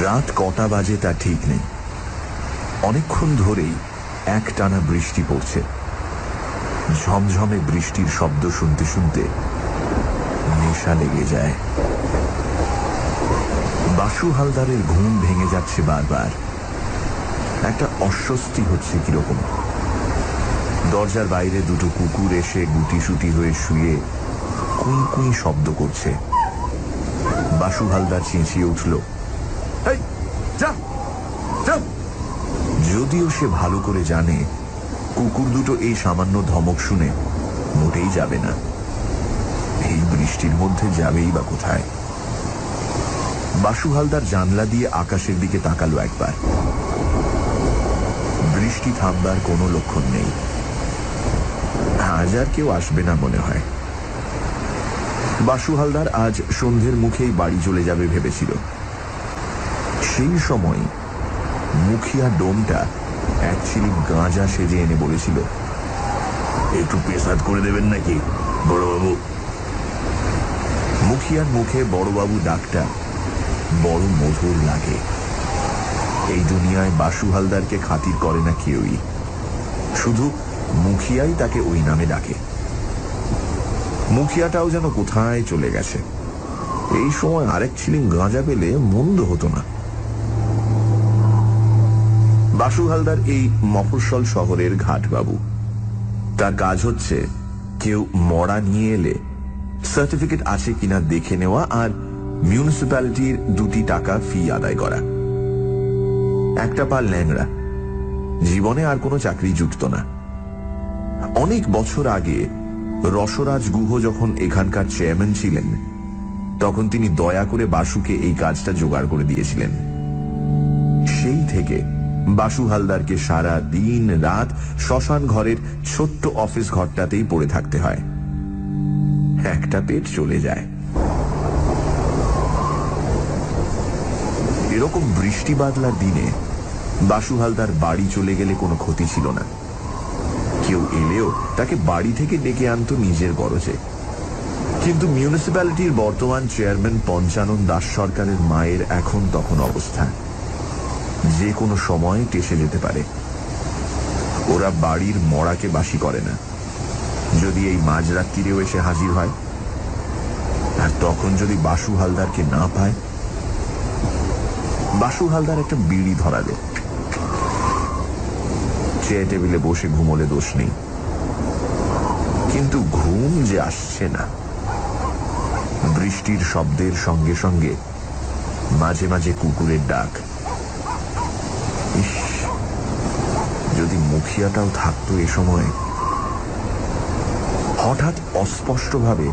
রাত কটা বাজে তা ঠিক নেই। অনেকক্ষণ ধরেই একটানা বৃষ্টি পড়ছে। ঝমঝমে বৃষ্টির শব্দ শুনতে শুনতে নেশা লেগে যায়। বাসু হালদারের ঘুম ভেঙে যাচ্ছে বারবার। একটা অস্বস্তি হচ্ছে কিরকম। দরজার বাইরে দুটো কুকুর এসে গুটিসুটি হয়ে শুয়ে কুই কুই শব্দ করছে। বাসু হালদার চেঁচিয়ে উঠল, যদিও সে ভালো করে জানে কুকুর দুটো এই সামান্য ধমক শুনে মোটেই যাবে না। এই বৃষ্টির মধ্যে যাবেই বা কোথায়। বাসু হালদার জানলা দিয়ে আকাশের দিকে তাকালো একবার। বৃষ্টি থামবার কোনো লক্ষণ নেই। আজ আর কেউ আসবে না মনে হয়। বাসু হালদার আজ সন্ধ্যের মুখেই বাড়ি চলে যাবে ভেবেছিল। সেই সময় মুখিয়া ডোমটা এক ছিলিম গাঁজা সেজে এনে বলেছিল, একটু পেশাদ করে দেবেন নাকি বড়বাবু? মুখিয়ার মুখে বড়বাবু ডাকটা বড় মধুর লাগে। এই দুনিয়ায় বাসু হালদারকে খাতির করে না কেউই, শুধু মুখিয়াই তাকে ওই নামে ডাকে। মুখিয়াটাও যেন কোথায় চলে গেছে। এই সময় আরেক ছিলিম গাঁজা পেলে মন্দ হতো না। বাসু হালদার এই মফস্বল শহরের ঘাটবাবু। তার কাজ হচ্ছে কেউ মরা নিয়ে এলে সার্টিফিকেট আছে কিনা দেখে নেওয়া আর মিউনিসিপ্যালিটির 2 টাকা ফি আদায় করা। একটা পা ল্যাংড়া, জীবনে আর কোনো চাকরি জুটত না। অনেক বছর আগে রসরাজ গুহ যখন এখানকার চেয়ারম্যান ছিলেন, তখন তিনি দয়া করে বাসুকে এই কাজটা জোগাড় করে দিয়েছিলেন। সেই থেকে বাসু হালদারকে সারা দিন রাত শ্মশান ঘরের ছোট্ট অফিস ঘরটাতেই পড়ে থাকতে হয়। একটা পেট চলে যায়। এরকম বৃষ্টি বাদলার দিনে বাসু হালদার বাড়ি চলে গেলে কোনো ক্ষতি ছিল না। কেউ এলেও তাকে বাড়ি থেকে ডেকে আনত নিজের গরজে। কিন্তু মিউনিসিপ্যালিটির বর্তমান চেয়ারম্যান পঞ্চানন দাস সরকারের মায়ের এখন তখন অবস্থা, যে কোনো সময় টেসে যেতে পারে। ওরা বাড়ির মরাকে বাসি করে না। যদি এই মাঝরাত্রিরেও এসে হাজির হয়, আর তখন যদি বাসু হালদারকে না পায়। বাসু হালদার একটা বিড়ি ধরালো। চেয়ার টেবিলে বসে ঘুমোলে দোষ নেই, কিন্তু ঘুম যে আসছে না। বৃষ্টির শব্দের সঙ্গে সঙ্গে মাঝে মাঝে কুকুরের ডাক। ইস, যদি মুখিয়াটাও থাকতো এ সময়। হঠাৎ অস্পষ্টভাবে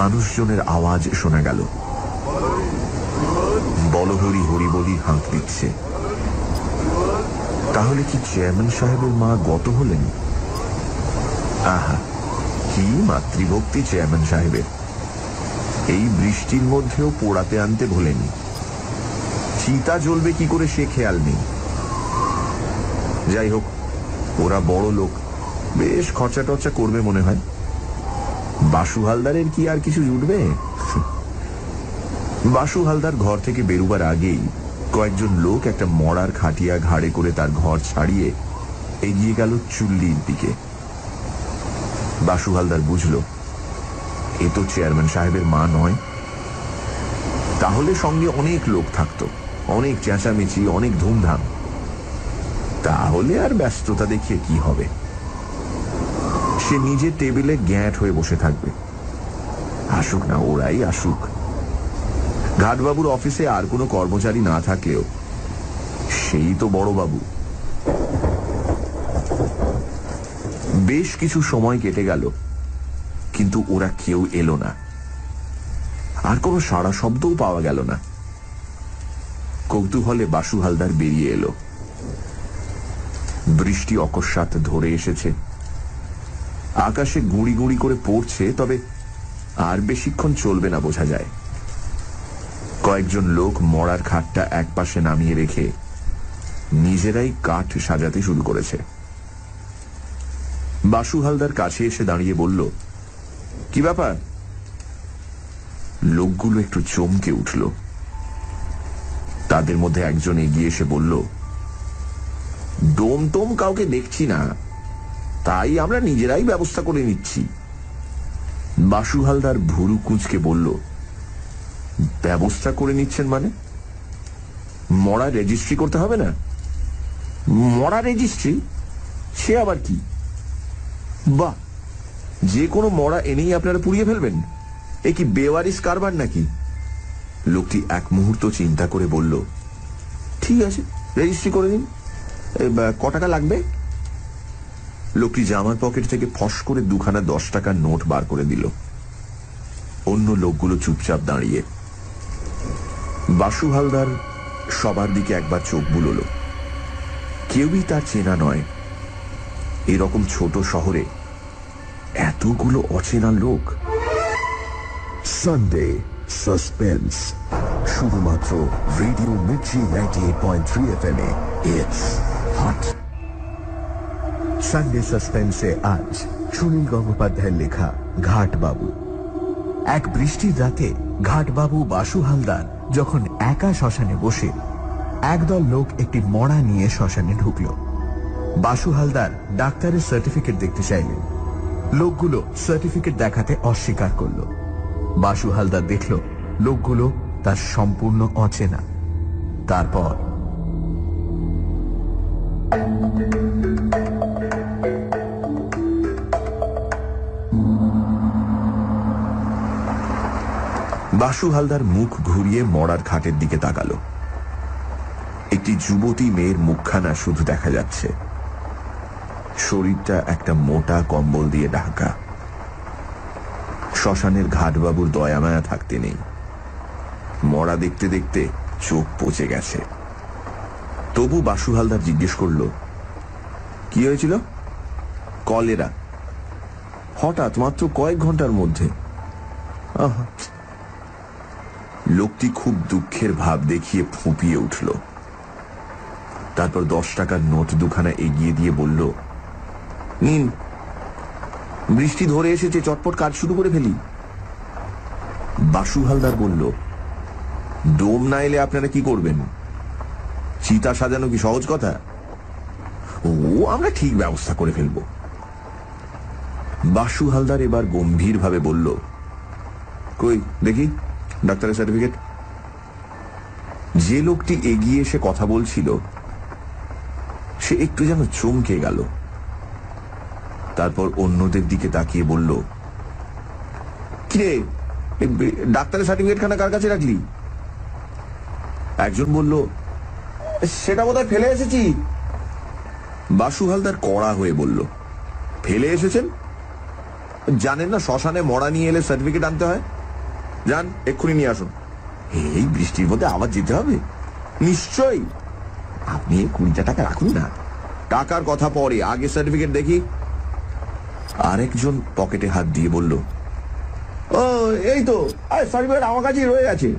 মানুষজনের আওয়াজ শোনা গেল। বলহরি হরি বলি হাঁক দিচ্ছে। তাহলে কি চেয়ারম্যান সাহেবের মা গত হলেন? আহা, কি মাতৃভক্তি চেয়ারম্যান সাহেবের! এই বৃষ্টির মধ্যেও পোড়াতে আনতে ভোলেনি। চিতা জ্বলবে কি করে সে খেয়াল নেই। যাই হোক, ওরা বড় লোক, বেশ খরচা টরচা করবে মনে হয়। বাসু হালদারের কি আর কিছু জুটবে? বাসু হালদার ঘর থেকে বেরুবার আগেই কয়েকজন লোক একটা মরার খাটিয়া ঘাড়ে করে তার ঘর ছাড়িয়ে এগিয়ে গেল চুল্লির দিকে। বাসু হালদার বুঝল, এ তো চেয়ারম্যান সাহেবের মা নয়। তাহলে সঙ্গে অনেক লোক থাকতো, অনেক চেঁচামেচি, অনেক ধুমধাম। তাহলে আর ব্যস্ততা দেখিয়ে কি হবে? সে নিজের টেবিলে গ্যাঁট হয়ে বসে থাকবে। আসুক না, ওরাই আসুক। ঘাটবাবুর অফিসে আর কোনো কর্মচারী না থাকলেও সেই তো বড়বাবু। বেশ কিছু সময় কেটে গেল, কিন্তু ওরা কেউ এলো না। আর কোনো সাড়া শব্দও পাওয়া গেল না। কৌতূহলে বাসু হালদার বেরিয়ে এলো। বৃষ্টি অকস্মাৎ ধরে এসেছে। আকাশে গুঁড়ি গুঁড়ি করে পড়ছে, তবে আর বেশিক্ষণ চলবে না বোঝা যায়। কয়েকজন লোক মরার খাটটা একপাশে নামিয়ে রেখে নিজেরাই কাঠ সাজাতে শুরু করেছে। বাসু হালদার কাছে এসে দাঁড়িয়ে বলল, কি ব্যাপার? লোকগুলো একটু চমকে উঠল। তাদের মধ্যে একজন এগিয়ে এসে বলল, ডোম টোম কাউকে দেখছি না, তাই আমরা নিজেরাই ব্যবস্থা করে নিচ্ছি। বাসু হালদার ভুরু কুঁচকে বলল, ব্যবস্থা করে নিচ্ছেন মানে? মরা রেজিস্ট্রি করতে হবে না? মরা রেজিস্ট্রি? সে আবার কি? বাহ, যে কোনো মরা এনেই আপনারা পুড়িয়ে ফেলবেন? এ কি বেওয়ারিশ কারবার নাকি? লোকটি এক মুহূর্ত চিন্তা করে বলল, ঠিক আছে, রেজিস্ট্রি করে দিন। ক টাকা লাগবে? লোকটি জামার পকেট থেকে ফস করে 2খানা 10 টাকার নোট বার করে দিল। অন্য লোকগুলো চুপচাপ দাঁড়িয়ে। বাসু হালদার সবার দিকে একবার চোখ বুলল। কেউই তার চেনা নয়। এরকম ছোট শহরে এতগুলো অচেনা লোক। সানডে সাসপেন্স, শুধুমাত্র রেডিও মির্চি 98.3 FM এ। It's hot. সানডে সাসপেন্সে আজ সুনীল গঙ্গোপাধ্যায়ের লেখা ঘাটবাবু। এক বৃষ্টির রাতে ঘাটবাবু বাসু হালদার যখন একা শ্মশানে বসে, একদল লোক একটি মড়া নিয়ে শ্মশানে ঢুকল। বাসু হালদার ডাক্তারের সার্টিফিকেট দেখতে চাইলেন। লোকগুলো সার্টিফিকেট দেখাতে অস্বীকার করল। বাসু হালদার দেখল লোকগুলো তার সম্পূর্ণ অচেনা। তারপর বাসু হালদার মুখ ঘুরিয়ে মরার খাটের দিকে তাকালো। একটি যুবতী মেয়ের মুখখানা শুধু দেখা যাচ্ছে। শরীরটা একটা মোটা কম্বল দিয়ে ঢাকা। শ্মশানের ঘাটবাবুর দয়ামায়া থাকতে নেই। মরা দেখতে দেখতে চোখ পচে গেছে। তবু বাসু হালদার জিজ্ঞেস করল, কি হয়েছিল? কলেরা। হঠাৎ, মাত্র কয়েক ঘন্টার মধ্যে? লোকটি খুব দুঃখের ভাব দেখিয়ে ফুঁপিয়ে উঠল। তারপর 10 টাকার নোট 2খানা এগিয়ে দিয়ে বলল, নিন, বৃষ্টি ধরে এসেছে, চটপট কাজ শুরু করে ফেলি। বাসু হালদার বলল, ডোম না এলে আপনারা কি করবেন? চিতা সাজানো কি সহজ কথা? ও, আমরা ঠিক ব্যবস্থা করে ফেলব। বাসু হালদার এবার গম্ভীরভাবে বলল, কই দেখি ডাক্তারের সার্টিফিকেট। যে লোকটি এগিয়ে এসে কথা বলছিল সে একটু যেন চমকে গেল। তারপর অন্যদের দিকে তাকিয়ে বলল, কিরে, ডাক্তারের সার্টিফিকেট খানা কার কাছে রাখলি? একজন বলল, সেটা বোধহয় ফেলে এসেছি। বাসু হালদার কড়া হয়ে বলল, ফেলে এসেছেন? জানেন না শ্মশানে মরা নিয়ে এলে সার্টিফিকেট আনতে হয়? যান, এক্ষুনি নিয়ে আসুন। এই বৃষ্টির মধ্যে আবার যেতে হবে? নিশ্চয়ই। আপনি 20 টাকা রাখুন না। টাকার কথা পরে, আগে সার্টিফিকেট দেখি। আরেকজন পকেটে হাত দিয়ে বলল, ও এই তো, সার্টিফিকেট আমার কাছেই রয়ে আছে।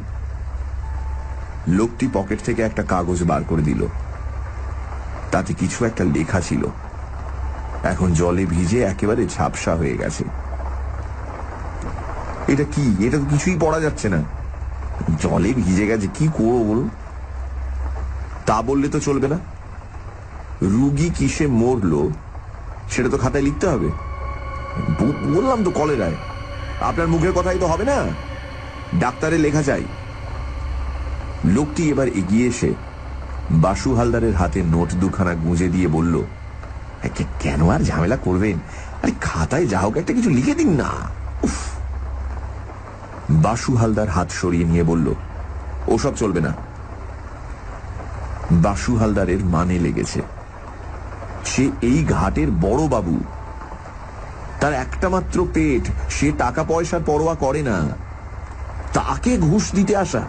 লোকটি পকেট থেকে একটা কাগজ বার করে দিল। তাতে কিছু একটা লেখা ছিল। এখন জলে ভিজে একেবারে ঝাপসা হয়ে গেছে। এটা কি? এটা তো কিছুই পড়া যাচ্ছে না। জলে ভিজে গেছে, কি করবো বলুন? তা বললে তো চলবে না। রুগী কিসে মরলো সেটা তো খাতায় লিখতে হবে। বললাম তো কলেরায়। আপনার মুখের কথাই তো হবে না, ডাক্তারের লেখা চাই। লোকটি এবার এগিয়ে এসে বাসু হালদারের হাতে নোট 2খানা গুঁজে দিয়ে বলল, কেন আর ঝামেলা করবেন? আরে খাতায় যা হোক একটা কিছু লিখে দিন না। বাসু হালদার হাত সরিয়ে নিয়ে বলল, ওসব চলবে না। বাসু হালদারের মানে লেগেছে। সে এই ঘাটের বড় বাবু। তার একটা মাত্র পেট, সে টাকা পয়সার পরোয়া করে না। তাকে ঘুষ দিতে আসা।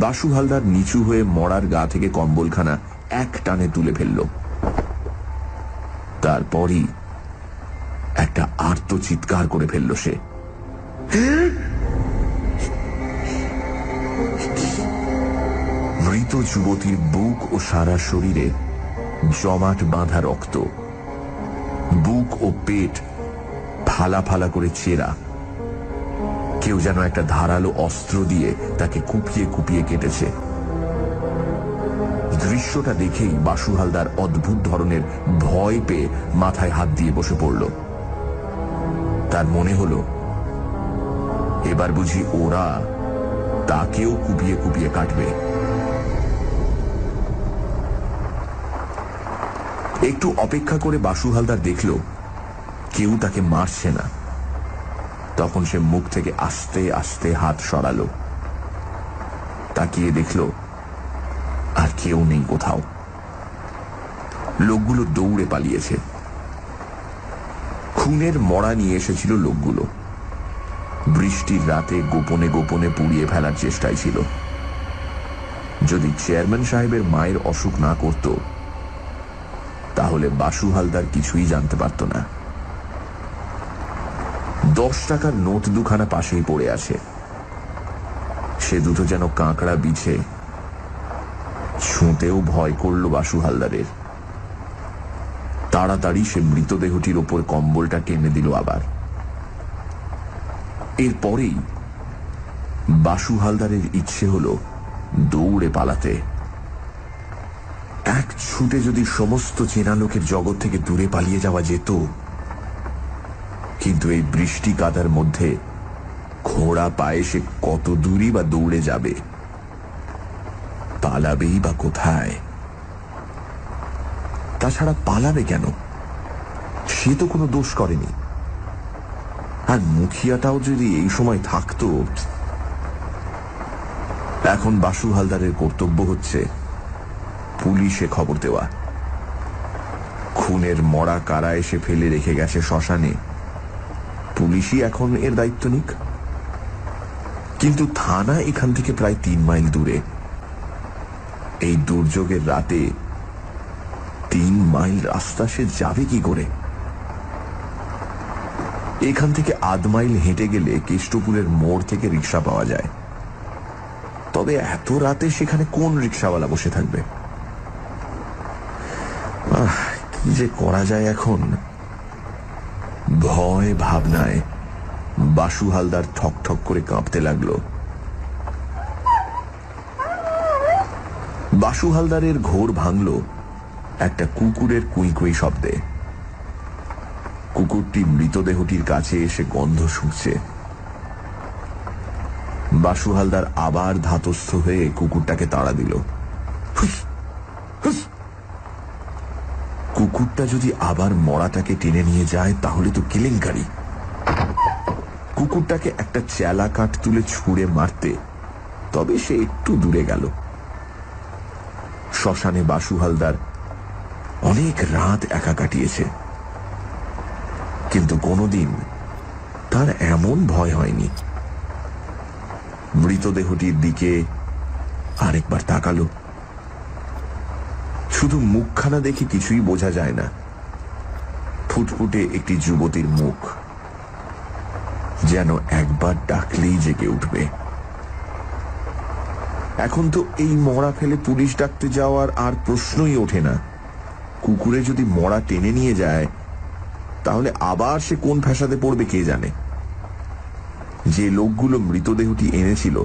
বাসু হালদার নিচু হয়ে মরার গা থেকে কম্বলখানা এক টানে তুলে ফেলল। তারপরই একটা আর্ত চিৎকার করে ফেলল সে। মৃত যুবতীর বুক ও সারা শরীরে জমাট বাঁধা রক্ত। বুক ও পেট ফালা ফালা করে চেরা। কেউ যেন একটা ধারালো অস্ত্র দিয়ে তাকে কুপিয়ে কুপিয়ে কেটেছে। দৃশ্যটা দেখেই বাসু হালদার অদ্ভুত ধরনের ভয় পেয়ে মাথায় হাত দিয়ে বসে পড়ল। তার মনে হলো এবার বুঝি ওরা তাকেও কুপিয়ে কুপিয়ে কাটবে। একটু অপেক্ষা করে বাসু হালদার দেখল কেউ তাকে মারছে না। তখন সে মুখ থেকে আস্তে আস্তে হাত সরালো। তাকিয়ে দেখল আর কেউ নেই কোথাও। লোকগুলো দৌড়ে পালিয়েছে। খুনের মড়া নিয়ে এসেছিল লোকগুলো। বৃষ্টির রাতে গোপনে গোপনে পুড়িয়ে ফেলার চেষ্টায় ছিল। যদি চেয়ারম্যান সাহেবের মায়ের অসুখ না করত তাহলে বাসু হালদার কিছুই জানতে পারত না। 10 টাকার নোট দুখানা পাশেই পড়ে আছে। সে দুটো যেন কাঁকড়া বিছে। ছুঁতেও ভয় করল বাসু হালদারের। তাড়াতাড়ি সে মৃতদেহটির ওপর কম্বলটা টেনে দিল আবার। এরপরেই বাসু হালদারের ইচ্ছে হলো দৌড়ে পালাতে। এক ছুটে যদি সমস্ত চেনা লোকের জগৎ থেকে দূরে পালিয়ে যাওয়া যেত, কিন্তু এই বৃষ্টি কাদার মধ্যে খোঁড়া পায়ে সে কত দূরই বা দৌড়ে যাবে? পালাবেই বা কোথায়? তাছাড়া পালাবে কেন? সে তো কোনো দোষ করেনি। আর মুখিয়াটাও যদি এই সময় থাকতো। এখন বাসু হালদারের কর্তব্য হচ্ছে পুলিশে খবর দেওয়া। খুনের মরা কারা এসে ফেলে রেখে গেছে শ্মশানে, পুলিশই এখন এর দায়িত্ব নিক। কিন্তু থানা এখান থেকে প্রায় 3 মাইল দূরে। এই দুর্যোগের রাতে 3 মাইল রাস্তা সে যাবে কি করে? এখান থেকে 1/2 মাইল হেঁটে গেলে কেষ্টপুরের মোড় থেকে রিক্সা পাওয়া যায়। তবে এত রাতে সেখানে কোন রিক্সাওয়ালা বসে থাকবে? কি যে করা যায় এখন? ভয় ভাবনায় বাসু হালদার ঠক ঠক করে কাঁপতে লাগলো। বাসু হালদারের ঘোর ভাঙল একটা কুকুরের কুই কুই শব্দে। কুকুরটি মৃতদেহটির কাছে এসে গন্ধ শুঁকছে। বাসু হালদার আবার ধাতস্থ হয়ে কুকুরটাকে তাড়া দিল। কুকুরটা যদি আবার মরাটাকে টেনে নিয়ে যায় তাহলে তো কেলেঙ্কারি। কুকুরটাকে একটা চেলা কাঠ তুলে ছুঁড়ে মারতে তবে সে একটু দূরে গেল। শ্মশানে বাসু হালদার অনেক রাত একা কাটিয়েছে, কিন্তু কোনোদিন তার এমন ভয় হয়নি। মৃতদেহটির দিকে আরেকবার তাকালো। শুধু মুখখানা দেখে কিছুই বোঝা যায় না। ফুটফুটে একটি যুবতীর মুখ, যেন একবার ডাকলেই জেগে উঠবে। এখন তো এই মরা ফেলে পুলিশ ডাকতে যাওয়ার আর প্রশ্নই ওঠে না। কুকুরে যদি মরা টেনে নিয়ে যায় তাহলে আবার সে কোন ফ্যাসাদে পড়বে কে জানে। যে লোকগুলো মৃতদেহটি এনেছিল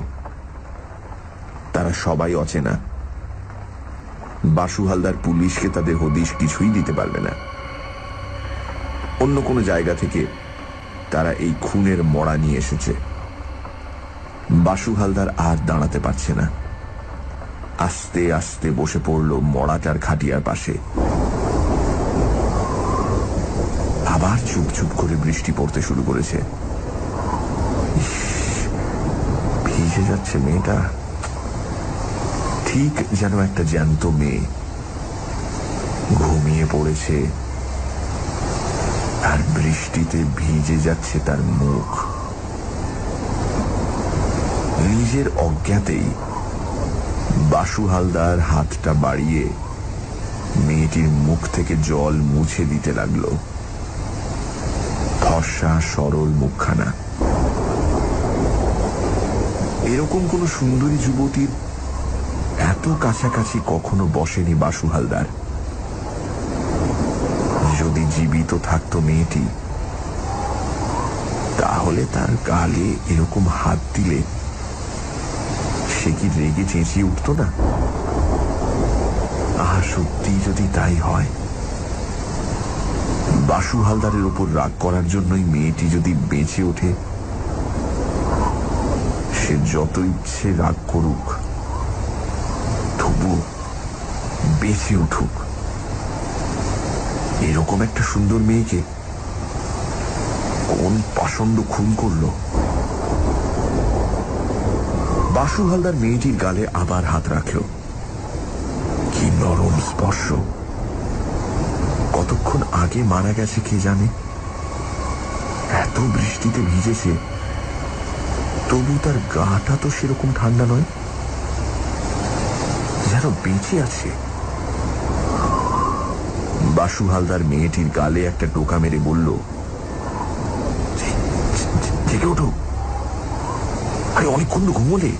তারা সবাই অচেনা। বাসু হালদার পুলিশকে তাদের হদিশ কিছুই দিতে পারবে না। অন্য কোনো জায়গা থেকে তারা এই খুনের মড়া নিয়ে এসেছে। বাসু হালদার আর দাঁড়াতে পারছে না। আস্তে আস্তে বসে পড়ল মড়াটার খাটিয়ার পাশে। আবার চুপ চুপ করে বৃষ্টি পড়তে শুরু করেছে। ভিজে যাচ্ছে মেয়েটা, ঠিক যেন একটা জ্যান্ত মেয়ে। ঘুমিয়ে পড়েছে আর বৃষ্টিতে ভিজে যাচ্ছে তার মুখ। নিজের অজ্ঞাতেই বাসু হালদার হাতটা বাড়িয়ে মেয়েটির মুখ থেকে জল মুছে দিতে লাগলো। ফর্সা সরল মুখখানা। এরকম কোন সুন্দরী যুবতীর এত কাছাকাছি কখনো বসেনি বাসু হালদার। যদি জীবিত থাকতো মেয়েটি, তাহলে তার গালে এরকম হাত দিলে সে কি রেগে চেঁচিয়ে উঠত না? আর সত্যি যদি তাই হয়, বাসু হালদারের উপর রাগ করার জন্যই মেয়েটি যদি বেঁচে ওঠে, সে যত ইচ্ছে রাগ করুক, তবু বেঁচে উঠুক। এরকম একটা সুন্দর মেয়েকে কোন পাষণ্ড খুন করলো? বাসু হালদার মেয়েটির গালে আবার হাত রাখল। কি নরম স্পর্শ! কতক্ষণ আগে মারা গেছে কে জানে। এত বৃষ্টিতে ভিজেছে, তবু তার গাটা তো সেরকম ঠান্ডা নয়, যেন বেঁচে আছে। বাসু হালদার মেয়েটির গালে একটা টোকা মেরে বলল, জেগে ওঠো, আরে অনেকক্ষণ তো ঘুমোলে।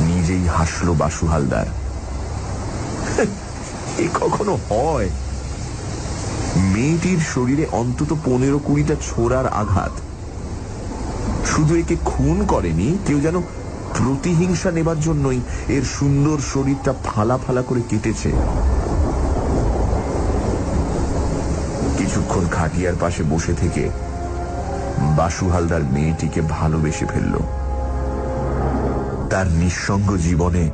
নিজেই হাসলো বাসু হালদার। এ কখনো হয়? মেয়েটির শরীরে অন্তত 15-20টা ছোড়ার আঘাত। শুধু একে খুন করেনি, কেউ যেন প্রতিহিংসা নেবার জন্যই এর সুন্দর শরীরটা ফালা ফালা করে কেটেছে। কিছুক্ষণ খাটিয়ার পাশে বসে থেকে বাসু হালদার মেয়েটিকে ভালোবেসে ফেলল। তার নিঃসঙ্গ জীবনে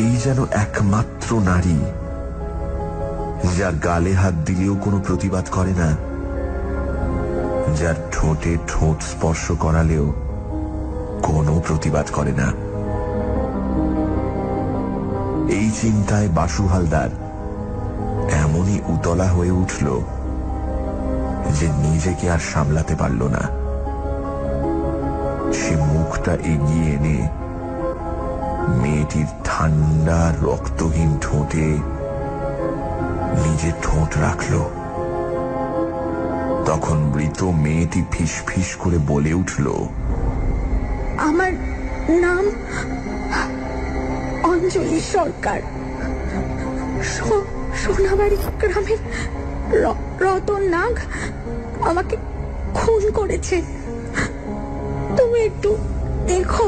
এই যেন একমাত্র নারী, যার গালে হাত দিলেও কোনো প্রতিবাদ করে না, যার ঠোঁটে ঠোঁট স্পর্শ করালেও কোনো প্রতিবাদ করে না। এই চিন্তায় বাসু হালদার এমনই উতলা হয়ে উঠল যে নিজেকে আর সামলাতে পারল না। সে মুখটা এগিয়ে এনে মেয়েটির ঠান্ডা রক্তহীন ঠোঁটে নিজের ঠোঁট রাখল। তখন মৃত মেয়েটি ফিস ফিস করে বলে উঠল, আমার নাম অঞ্জলি সরকার। সোনাবাড়ি গ্রামের রতন নাগ আমাকে খুন করেছে। তুমি একটু দেখো।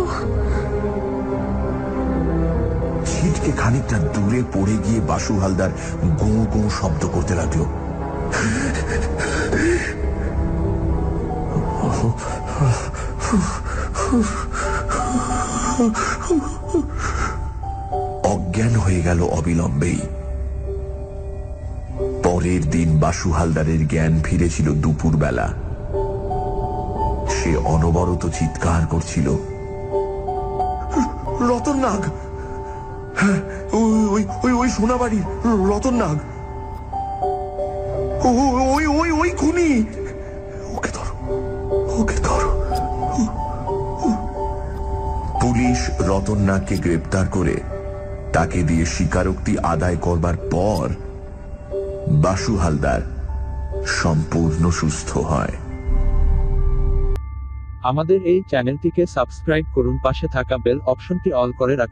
ছিটকে খানিকটা দূরে পড়ে গিয়ে বাসু হালদার গো গো শব্দ করতে লাগলো। অজ্ঞান হয়ে গেল অবিলম্বেই। পরের দিন বাসু হালদারের জ্ঞান ফিরেছিল দুপুরবেলা। সে অনবরত চিৎকার করছিল, রতন নাগ, হ্যাঁ ওই সোনাবাড়ির রতন নাগ, ওই খুনি, ওকে ধরো, ওকে ধরো। পুলিশ রতন নাগকে গ্রেপ্তার করে তাকে দিয়ে স্বীকারোক্তি আদায় করবার পর বাসু হালদার সম্পূর্ণ সুস্থ হয়। আমাদের এই চ্যানেলটিকে সাবস্ক্রাইব করুন, পাশে থাকা বেল অপশনটি অল করে রাখুন।